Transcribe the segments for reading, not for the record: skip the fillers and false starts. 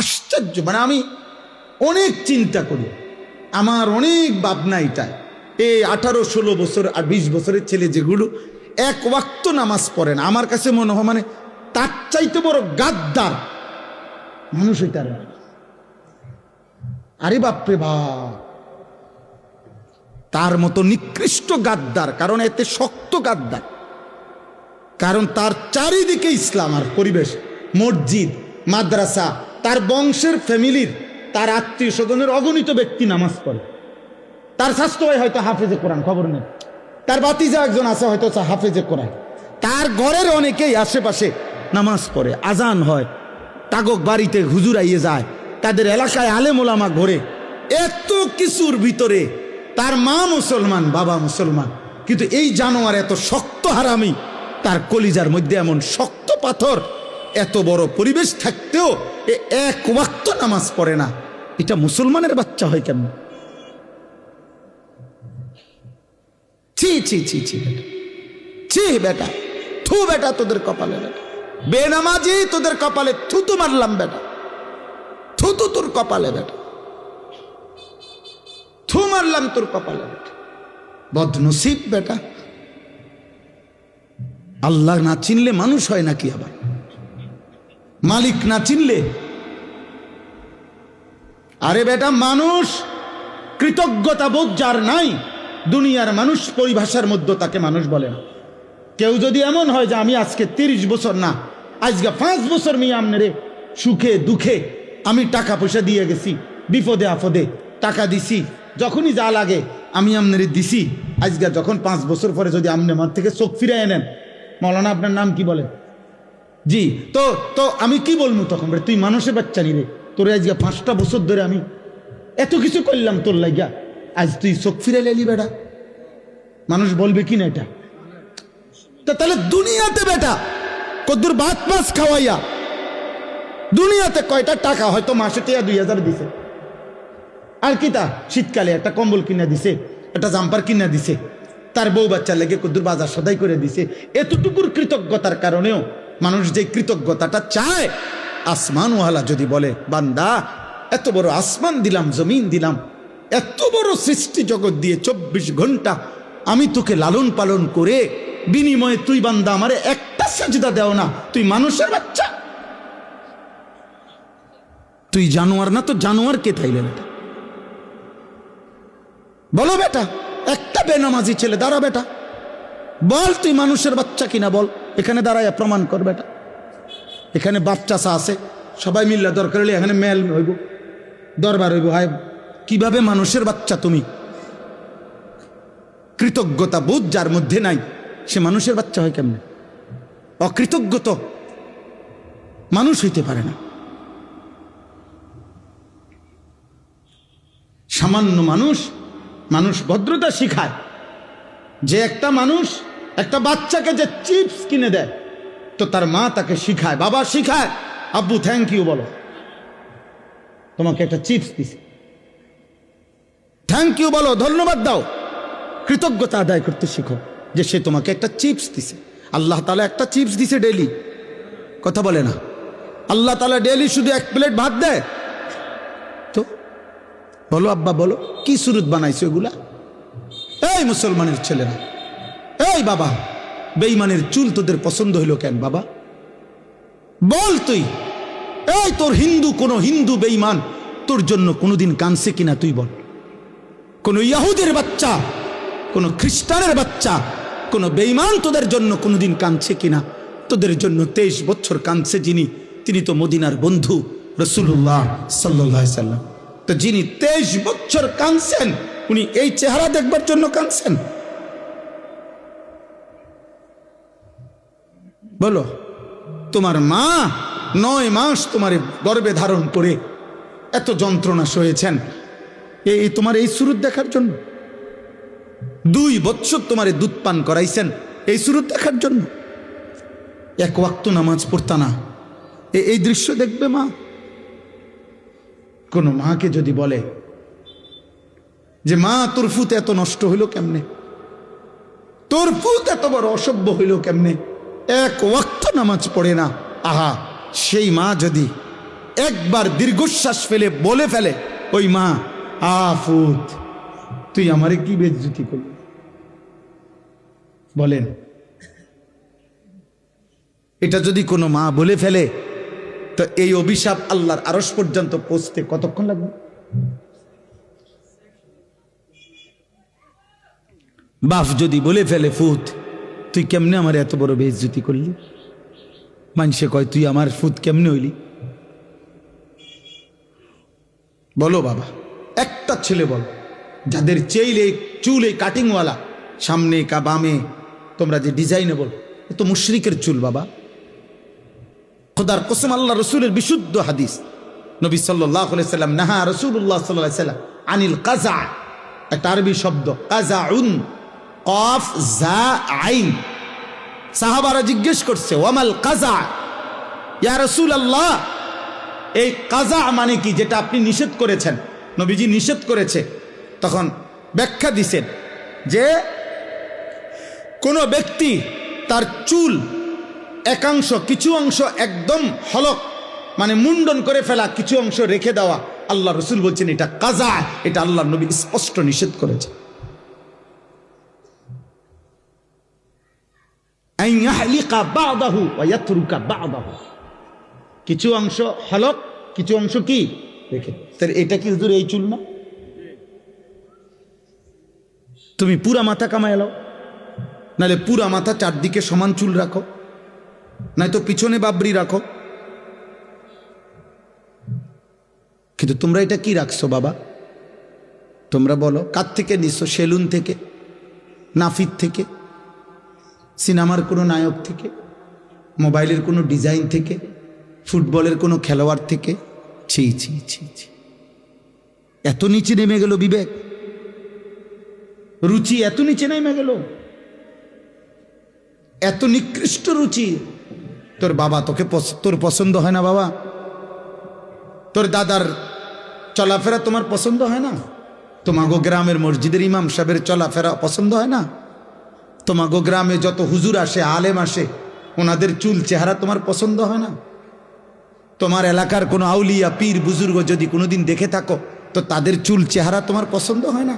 আশ্চর্য, মানে আমি অনেক চিন্তা করি, আমার অনেক ভাবনা এটাই। এই 18-16 বছর আর 20 বছরের ছেলে যেগুলো এক ওয়াক্ত নামাজ পড়ে না, আমার কাছে মনে হয় মানে তার চাইতে বড় গাদ্দার মানুষ এটা। আরে বাপরে বাপ, তার মতো নিকৃষ্ট গাদ্দার, কারণ এতে শক্ত গাদ্দার, কারণ তার চারিদিকে ইসলাম আর পরিবেশ, মসজিদ, মাদ্রাসা, তার বংশের ফ্যামিলির, তার আত্মীয় স্বজনের অগণিত ব্যক্তি নামাজ পড়ে। তার স্বাস্থ্য ভাই হয়তো হাফেজে কোরআন, খবর নেই। তার বাতিজা একজন আছে হয়তো হাফেজে কোরআন। তার ঘরের অনেকেই আশেপাশে নামাজ পড়ে, আজান হয়, তাগক বাড়িতে হুজুর আইয়ে যায়, তাদের এলাকায় আলেম ওলামা ঘোরে। এত কিছুর ভিতরে তার মা মুসলমান, বাবা মুসলমান, কিন্তু এই জানোয়ার এত শক্ত হারামি, তার কলিজার মধ্যে এমন শক্ত পাথর, এত বড় পরিবেশ থাকতেও এক ওয়াক্ত নামাজ পড়ে না। এটা মুসলমানের বাচ্চা হয় কেমন? ছি ছি ছি ছি বেটা, ছি বেটা, থু বেটা তোদের কপালে, বেটা বেনামাজি তোদের কপালে থুতু মারলাম বেটা, থুতু তোর কপালে বেটা, থু মারলাম তোর কপালে বেটা, বদনসিব বেটা। আল্লাহ না চিনলে মানুষ হয় নাকি? আবার মালিক না চিনলে? আরে বেটা, মানুষ কৃতজ্ঞতা বোধ যার নাই, দুনিয়ার মানুষ পরিভাষার মধ্যে তাকে মানুষ বলে না। কেউ যদি এমন হয় যে আমি আজকে 30 বছর না, আজকে 5 বছর মিয়া আমনে সুখে দুঃখে আমি টাকা পয়সা দিয়ে গেছি, বিপদে আপদে টাকা দিছি, যখনই যা লাগে আমি আমনের দিছি, আজকে যখন 5 বছর পরে যদি আমনে আমার থেকে চোখ ফিরে এনেন, মৌলানা আপনার নাম কি বলেন? জি, তো আমি কি বলবো তখন? তুই মানুষের বাচ্চা নি রে, তোরে আজকে 5টা বছর ধরে আমি এত কিছু করলাম তোর লাগিয়া, আজ তুই চোখ ফিরে এলি বেটা, মানুষ বলবে কি না এটা? তাহলে দুনিয়াতে বেটা কদ্দুর ভাত মাছ খাওয়াইয়া দুনিয়াতে কয়টা টাকা, হয়তো মাসে 2000 দিছে, আর কি তা শীতকালে একটা কম্বল কিনা দিছে, একটা জাম্পার কিনা দিছে, তার বউ বাচ্চা লেগে কদ্দুর বাজার সদাই করে দিছে। এতটুকুর কৃতজ্ঞতার কারণেও মানুষ যে কৃতজ্ঞতাটা চায়, আসমানওয়ালা যদি বলে বান্দা এত বড় আসমান দিলাম, জমিন দিলাম, এত বড় সৃষ্টি জগৎ দিয়ে 24 ঘন্টা আমি তোকে লালন পালন করে, বিনিময়ে তুই বান্দা আমারে একটা সাজদা দেও না, তুই মানুষের বাচ্চা, তুই জানোয়ার না? তো জানোয়ার কে তাইলে বেটা? বলো বেটা, একটা বেনামাজি ছেলে দাঁড়া বেটা, বল তুই মানুষের বাচ্চা কিনা, বল, এখানে দাঁড়ায় প্রমাণ কর বেটা। এখানে বাচ্চা আছে, সবাই মিললে দরকার হলে এখানে মেল হইব, দরবার হইব, হায় কিভাবে মানুষের বাচ্চা তুমি? কৃতজ্ঞতা বোধ যার মধ্যে নাই, সে মানুষের বাচ্চা হয় কেমনে? অকৃতজ্ঞ তো মানুষ হইতে পারে না। সামান্য মানুষ ভদ্রতা শিখায়। যে একটা মানুষ একটা বাচ্চাকে যে চিপস কিনে দেয়, তো তার মা তাকে শিখায়, বাবা শিখায়, আব্বু থ্যাংক ইউ বলো, তোমাকে একটা চিপস দিছে, থ্যাংক ইউ বলো, ধন্যবাদ দাও, কৃতজ্ঞতা আদায় করতে শিখো যে সে তোমাকে একটা চিপস দিছে। আল্লাহ তাআলা একটা চিপস দিছে ডেইলি, কথা বলে না? আল্লাহ তাআলা ডেইলি শুধু 1 প্লেট ভাত দেয়? তো বলো আব্বা বলো, কি সুরত বানাইছো এগুলা? এই মুসলমানের ছেলেরা, এই বাবা, বেঈমানের চুল তোদের পছন্দ হইল কেন বাবা? বল তুই, এই তোর কোন হিন্দু বেঈমান তোর জন্য কোনোদিন কাঁদছে কিনা তুই বল? কোন ইহুদির বাচ্চা, কোন খ্রিস্টানের বাচ্চা, কোন বেঈমান তোদের জন্য কোনোদিন কাঁদছে কিনা? তোদের জন্য 23 বছর কাঁদছে যিনি, তিনি তো মদিনার বন্ধু রাসূলুল্লাহ সাল্লাল্লাহু আলাইহি সাল্লাম। তো যিনি 23 বছর কাঁদছেন, উনি এই চেহারা দেখবার জন্য কাঁদছেন? বলো, তোমার মা 9 মাস তোমার গর্ভে ধারণ করে এত যন্ত্রণা সয়েছেন এই তোমার এই সুরত দেখার জন্য? 2 বছর তোমার দুধ পান করাইছেন এই সুরত দেখার জন্য? 1 ওয়াক্ত নামাজ পড়তা না, এই দৃশ্য দেখবে মা? কোন মাকে যদি বলে যে মা তোর ফুত এত নষ্ট হইল কেমনে, তোর ফুত এত বড় অসভ্য হইল কেমনে, 1 ওয়াক্ত নামাজ পড়ে না, আহা, সেই মা যদি একবার দীর্ঘশ্বাস ফেলে বলে ফেলে, ওই মা, ফুত, তুই আমারে কি বেজ্জতি করলি? বলেন, এটা যদি কোনো মা বলে ফেলে তো এই অভিশাপ আল্লাহর আরশ পর্যন্ত পৌঁছতে কতক্ষণ লাগবে? বাপ যদি বলে ফেলে, ফুত, তুই কেমনে আমার এত বড় বেইজ্জতি করলি? মানুষে কয়, তুই আমার ফুত কেমনে হইলি? বলো বাবা, একটা ছেলে বলো যাদের চেইলে চুল এই কাটিংওয়ালা, সামনে কা বামে তোমরা যে ডিজাইনে বলো, তো মুশরিকের চুল বাবা। খোদার কসম, আল্লাহ রসুলের বিশুদ্ধ হাদিস, নবী সাল্লাল্লাহু আলাইহি সাল্লাম, নাহা রাসূলুল্লাহ সাল্লাল্লাহু আলাইহি সাল্লাম আনিল কাযা, একটা আরবি শব্দ, কাযাউন, কফ জা আইন। সাহাবারা জিজ্ঞেস করছে, ওয়ামাল কাযা ইয়া রাসূলুল্লাহ, এই কাযা মানে কি, যেটা আপনি নিষেধ করেছেন, নবীজি নিষেধ করেছে। তখন ব্যাখ্যা দিছেন যে কোন ব্যক্তি তার চুল একাংশ, কিছু অংশ একদম হলক মানে মুন্ডন করে ফেলা, কিছু অংশ রেখে দেওয়া, আল্লাহ রসুল বলছেন এটা কাযা, এটা আল্লাহ নবী স্পষ্ট নিষেধ করেছে। কিছু অংশ হলক, কিছু অংশ কি রেখে। এটা কি হুজুর এই চুল না? তুমি পুরা মাথা কামায় লাও, নাহলে পুরা মাথা চারদিকে সমান চুল রাখো, নয়তো পিছনে বাবরি রাখো। কিন্তু তোমরা এটা কি রাখছো বাবা? তোমরা বলো, কার থেকে নিছো? সেলুন থেকে, নাফিদ থেকে, সিনেমার কোনো নায়ক থেকে, মোবাইলের কোনো ডিজাইন থেকে, ফুটবলের কোনো খেলোয়াড় থেকে? ছি ছি ছি ছি, এত নিচে নেমে গেল বিবেক, রুচি এত নিচে নেমে গেল, এত নিকৃষ্ট রুচি। তোর বাবা তোর পছন্দ হয় না বাবা? তোর দাদার চলাফেরা তোমার পছন্দ হয় না? তোমাগো গ্রামের মসজিদের ইমাম সাহেবের চলাফেরা পছন্দ হয় না? তোমাগো গ্রামে যত হুজুর আসে, আলেম আসে, ওনাদের চুল চেহারা তোমার পছন্দ হয় না? তোমার এলাকার কোনো আউলিয়া পীর বুজুর্গ যদি কোনোদিন দেখে থাকো, তো তাদের চুল চেহারা তোমার পছন্দ হয় না?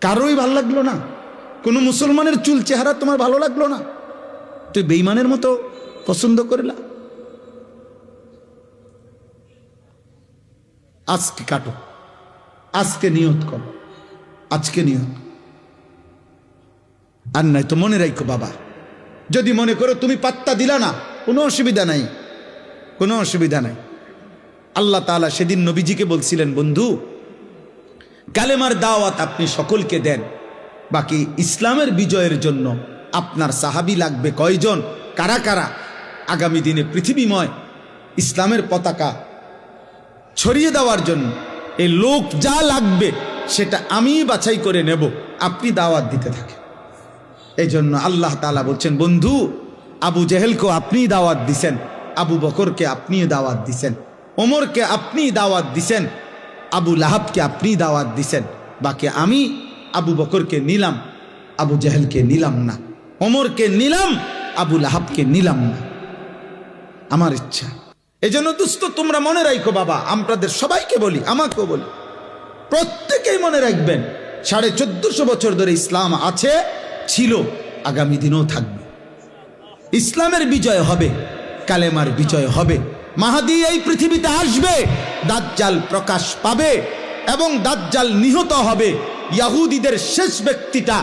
কারোই ভালো লাগলো না? কোনো মুসলমানের চুল চেহারা তোমার ভালো লাগলো না? তুই বেঈমানের মতো পছন্দ করলা। আজকে কাটো, আজকে নিয়ত করো, আজকে নিয়ত। আর নাই তো মনে রাখো বাবা, যদি মনে করো তুমি পাত্তা দিলা না, কোনো অসুবিধা নাই, কোনো অসুবিধা নাই। আল্লাহ তাআলা সেদিন নবীজিকে বলছিলেন, বন্ধু, কালেমার দাওয়াত আপনি সকলকে দেন, বাকি ইসলামের বিজয়ের জন্য আপনার সাহাবী লাগবে কয়জন, কারা কারা আগামী দিনে পৃথিবীময় ইসলামের পতাকা ছড়িয়ে দেওয়ার জন্য এই লোক যা লাগবে সেটা আমি বাছাই করে নেব, আপনি দাওয়াত দিতে থাকেন। এই জন্য আল্লাহ তাআলা বলছেন, বন্ধু, আবু জেহেলকে আপনি দাওয়াত দিছেন, আবু বকরকে আপনি দাওয়াত দিছেন, ওমরকে আপনি দাওয়াত দিছেন, আবু লাহাবকে আপনি দাওয়াত দিছেন, বাকি আমি আবু বকরকে নিলাম, আবু জেহেলকে নিলাম না, ওমরকে নিলাম, আবু লাহাবকে নিলাম না। আমার ইচ্ছা। এজন্য দোস্ত, তোমরা মনে রাখো বাবা, আপনাদের সবাইকে বলি, আমাকেও বলি, প্রত্যেকেই মনে রাখবেন, 1450 বছর ধরে ইসলাম আছে, ছিল, আগামী দিনেও থাকবে। ইসলামের বিজয় হবে, কালেমার বিজয় হবে। মাহদী এই পৃথিবীতে আসবে, দাজ্জাল প্রকাশ পাবে এবং দাজ্জাল নিহত হবে। ইহুদিদের শেষ ব্যক্তিটা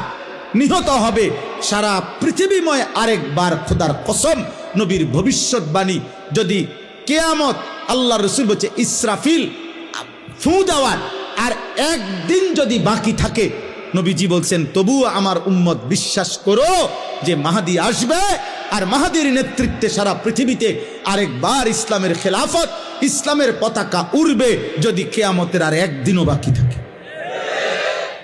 নিহত হবে। সারা পৃথিবীময় আরেকবার খোদার কসম, নবীর ভবিষ্যৎবাণী, যদি কিয়ামত, আল্লাহ রসুল বলছে ইসরাফিল ফু দেওয়ার আর একদিন যদি বাকি থাকে, নবীজি বলছেন তবুও আমার উম্মত বিশ্বাস করো যে মাহদী আসবে, আর মাহদীর নেতৃত্বে সারা পৃথিবীতে আরেকবার ইসলামের খেলাফত, ইসলামের পতাকা উড়বে, যদি কিয়ামতের আর একদিনও বাকি থাকে।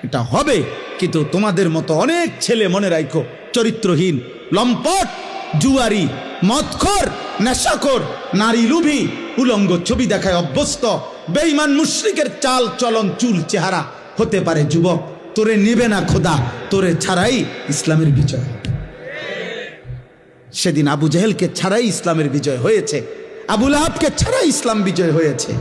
এটা হবে। কিন্তু তোমাদের মতো অনেক ছেলে, মনে রাখো, চরিত্রহীন, লম্পট, জুয়ারি, মদখোর, নেশাখোর, নারী লুভী, উলঙ্গ ছবি দেখায় অভ্যস্ত, বেঈমান মুশরিকের চাল চলন, চুল চেহারা হতে পারে যুবক, তোরে নেবে না খোদা, তোরে ছাড়াই ইসলামের বিজয়। সেদিন আবু জেহেলকে ছাড়াই ইসলামের বিজয় হয়েছে। আবুল আহাবকে ছাড়া ইসলাম বিজয় হয়েছে।